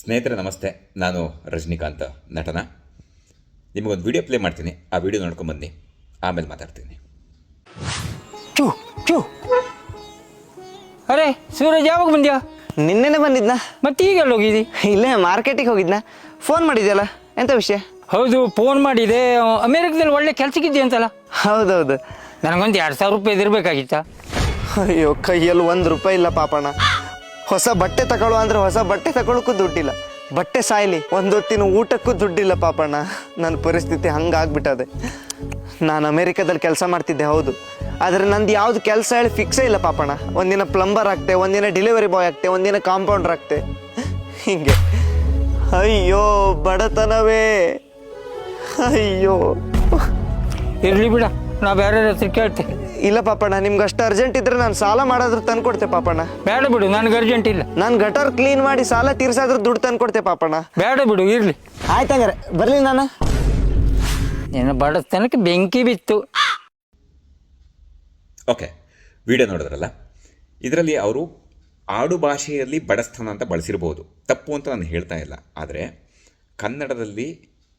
ಸ್ನೇಹಿತರೆ ನಮಸ್ತೆ, ನಾನು ರಜನಿಕಾಂತ್ ನಟನ. ನಿಮಗೊಂದು ವಿಡಿಯೋ ಪ್ಲೇ ಮಾಡ್ತೀನಿ, ಆ ವಿಡಿಯೋ ನೋಡ್ಕೊಂಬನ್ನಿ, ಆಮೇಲೆ ಮಾತಾಡ್ತೀನಿ. ಚೂ ಚೂ ಅರೆ ಸೂರಜ್, ಯಾವಾಗ ಬಂದ್ಯಾ? ನಿನ್ನೆನೆ ಬಂದಿದ್ನಾ? ಮತ್ತೆ ಈಗೆಲ್ಲ ಹೋಗಿದ್ದಿ? ಇಲ್ಲೇ ಮಾರ್ಕೆಟಿಗೆ ಹೋಗಿದ್ನಾ. ಫೋನ್ ಮಾಡಿದ್ಯಲ್ಲ, ಎಂತ ವಿಷಯ? ಹೌದು, ಫೋನ್ ಮಾಡಿದೆ. ಅಮೇರಿಕದಲ್ಲಿ ಒಳ್ಳೆ ಕೆಲಸಕ್ಕಿದ್ದೆ ಅಂತಲ್ಲ? ಹೌದೌದು. ನನಗೊಂದು 2,000 ರೂಪಾಯಿ ಇದಿರ್ಬೇಕಾಗಿತ್ತಾ? ಅಯ್ಯೋ, ಕೈಯಲ್ಲಿ ₹1 ಇಲ್ಲ ಪಾಪಣ್ಣ. ಹೊಸ ಬಟ್ಟೆ ತಗೊಳ್ಳುವ ಅಂದ್ರೆ ಹೊಸ ಬಟ್ಟೆ ತಗೊಳ್ಳೋಕ್ಕೂ ದುಡ್ಡಿಲ್ಲ. ಬಟ್ಟೆ ಸಾಯ್ಲಿ, ಹೊತ್ತಿನ ಊಟಕ್ಕೂ ದುಡ್ಡಿಲ್ಲ ಪಾಪಣ್ಣ. ನನ್ನ ಪರಿಸ್ಥಿತಿ ಹಂಗಾಗ್ಬಿಟ್ಟದೆ. ನಾನು ಅಮೇರಿಕಾದಲ್ಲಿ ಕೆಲಸ ಮಾಡ್ತಿದ್ದೆ, ಹೌದು. ಆದರೆ ನಂದು ಯಾವ್ದು ಕೆಲಸ ಹೇಳಿ ಫಿಕ್ಸೇ ಇಲ್ಲ ಪಾಪಣ್ಣ. ಒಂದಿನ ಪ್ಲಂಬರ್ ಆಗ್ತೆ, ಒಂದಿನ ಡೆಲಿವರಿ ಬಾಯ್ ಆಗ್ತೆ, ಒಂದಿನ ಕಾಂಪೌಂಡರ್ ಆಗ್ತೆ, ಹಿಂಗೆ. ಅಯ್ಯೋ ಬಡತನವೇ, ಅಯ್ಯೋ. ಇರ್ಲಿ ಬಿಡ, ನಾ ಬೇರೆ ಹತ್ರ ಕೇಳ್ತೆ. ಇಲ್ಲ ಪಾಪಣ್ಣ, ನಿಮ್ಗೆ ಅಷ್ಟು ಅರ್ಜೆಂಟ್ ಇದ್ರೆ ನಾನು ಸಾಲ ಮಾಡಾದ್ರೂ ತಂದ್ಕೊಡ್ತೆ ಪಾಪಣ್ಣ. ಬೇಡ ಬಿಡು, ನನಗೆ ಅರ್ಜೆಂಟ್ ಇಲ್ಲ. ನಾನು ಗಟರ್ ಕ್ಲೀನ್ ಮಾಡಿ ಸಾಲ ತೀರ್ಸಾದ್ರೂ ದುಡ್ಡು ತಂದ್ಕೊಡ್ತೆ ಪಾಪಣ್ಣ. ಬೇಡ ಬಿಡು, ಇರ್ಲಿ. ಆಯ್ತಂಗಾರೆ ಬರ್ಲಿ ನಾನು. ನಿನ್ನ ಬಡತನಕ್ಕೆ ಬೆಂಕಿ ಬಿತ್ತು. ಓಕೆ, ವಿಡಿಯೋ ನೋಡಿದ್ರಲ್ಲ. ಇದರಲ್ಲಿ ಅವರು ಆಡು ಭಾಷೆಯಲ್ಲಿ ಬಡಸ್ಥನ ಅಂತ ಬಳಸಿರ್ಬೋದು, ತಪ್ಪು ಅಂತ ನಾನು ಹೇಳ್ತಾ ಇಲ್ಲ. ಆದರೆ ಕನ್ನಡದಲ್ಲಿ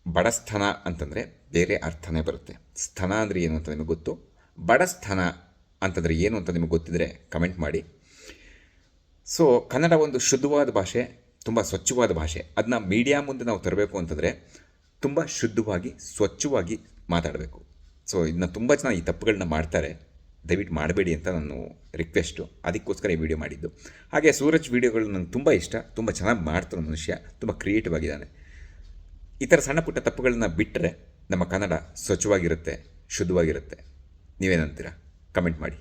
ಬಡಸ್ಥನ ಅಂತಂದರೆ ಬೇರೆ ಅರ್ಥನೇ ಬರುತ್ತೆ. ಸ್ಥನ ಅಂದರೆ ಏನು ಅಂತ ನಿಮಗೆ ಗೊತ್ತು, ಬಡಸ್ಥನ ಅಂತಂದರೆ ಏನು ಅಂತ ನಿಮಗೆ ಗೊತ್ತಿದ್ದರೆ ಕಮೆಂಟ್ ಮಾಡಿ. ಸೊ ಕನ್ನಡ ಒಂದು ಶುದ್ಧವಾದ ಭಾಷೆ, ತುಂಬ ಸ್ವಚ್ಛವಾದ ಭಾಷೆ. ಅದನ್ನ ಮೀಡಿಯಾ ಮುಂದೆ ನಾವು ತರಬೇಕು ಅಂತಂದರೆ ತುಂಬ ಶುದ್ಧವಾಗಿ ಸ್ವಚ್ಛವಾಗಿ ಮಾತಾಡಬೇಕು. ಸೊ ಇದನ್ನ ತುಂಬ ಜನ ಈ ತಪ್ಪುಗಳನ್ನ ಮಾಡ್ತಾರೆ, ದಯವಿಟ್ಟು ಮಾಡಬೇಡಿ ಅಂತ ನಾನು ರಿಕ್ವೆಸ್ಟು. ಅದಕ್ಕೋಸ್ಕರ ಈ ವಿಡಿಯೋ ಮಾಡಿದ್ದು. ಹಾಗೆ ಸೂರಜ್ ವಿಡಿಯೋಗಳು ನನಗೆ ತುಂಬ ಇಷ್ಟ, ತುಂಬ ಚೆನ್ನಾಗಿ ಮಾಡ್ತಾನೆ ಮನುಷ್ಯ, ತುಂಬ ಕ್ರಿಯೇಟಿವ್ ಆಗಿದ್ದಾನೆ. ಈ ಥರ ಸಣ್ಣ ಪುಟ್ಟ ತಪ್ಪುಗಳನ್ನ ಬಿಟ್ಟರೆ ನಮ್ಮ ಕನ್ನಡ ಸ್ವಚ್ಛವಾಗಿರುತ್ತೆ, ಶುದ್ಧವಾಗಿರುತ್ತೆ. ನೀವೇನಂತೀರಾ? ಕಮೆಂಟ್ ಮಾಡಿ.